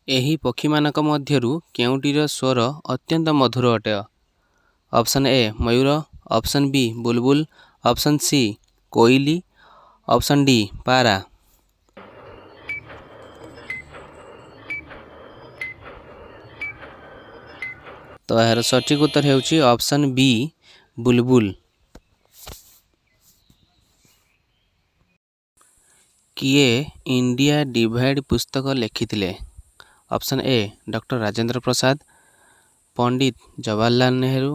ଏହି ପକ୍ଷୀମାନଙ୍କ ମଧ୍ୟରୁ କେଉଁଟିର ସ୍ୱର ଅତ୍ୟନ୍ତ ମଧୁର ଅଟେ? Option A Mayur, option B Bulbul, option C କୋଇଲି, ଅପସନ୍ ଡି ପାରା। ତ ଏହାର ସଠିକ୍ ଉତ୍ତର ହେଉଛି ଅପସନ୍ ବି ବୁଲବୁଲ। କିଏ ଇଣ୍ଡିଆ ଡିଭାଇଡ୍ ପୁସ୍ତକ ଲେଖିଥିଲେ? Option A doctor Rajendra Prasad, Pandit Jawaharlal Nehru,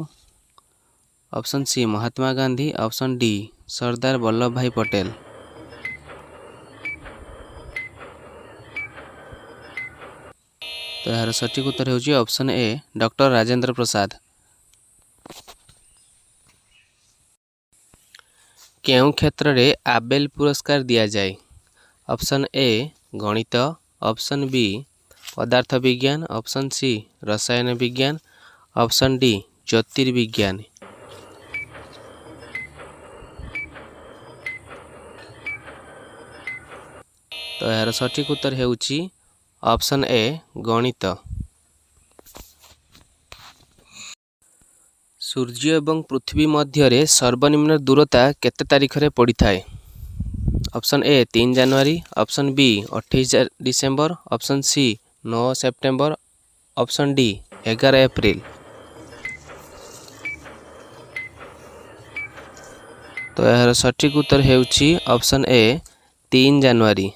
option C Mahatma Gandhi, option D Sardar Vallabhbhai Patel. ତ ଏହାର ସଠିକ୍ ଉତ୍ତର ହେଉଛି option A doctor Rajendra Prasad. କେଉଁ କ୍ଷେତ୍ରରେ ଆବେଲ ପୁରସ୍କାର ଦିଆଯାଏ? ଅପସନ୍ ଏ ଗଣିତ, ଅପସନ୍ ବି ପଦାର୍ଥ ବିଜ୍ଞାନ, ଅପସନ୍ ସି ରସାୟନ ବିଜ୍ଞାନ, ଅପସନ୍ ଡି ଜ୍ୟୋତିର୍ବିଜ୍ଞାନ। ତ ଏହାର ସଠିକ୍ ଉତ୍ତର ହେଉଛି ଅପସନ୍ ଏ ଗଣିତ। ସୂର୍ଯ୍ୟ ଏବଂ ପୃଥିବୀ ମଧ୍ୟରେ ସର୍ବନିମ୍ନ ଦୂରତା କେତେ ତାରିଖରେ ପଡ଼ିଥାଏ? Option A 3 January, option B 28 December, option C 9 September, option D 11 April. ତ ଏହାର ସଠିକ୍ ଉତ୍ତର ହେଉଛି ଅପସନ୍ ଏ 3 ଜାନୁଆରୀ।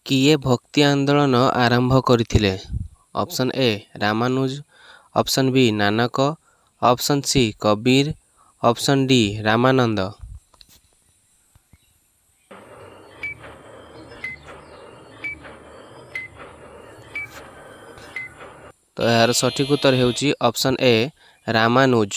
କିଏ ଭକ୍ତି ଆନ୍ଦୋଳନ ଆରମ୍ଭ କରିଥିଲେ? Option A Ramanuja, option B Nanak, option C Kabir, option D Ramananda. ତ ଏହାର ସଠିକ୍ ଉତ୍ତର ହେଉଛି ଅପସନ୍ ଏ ରାମାନୁଜ।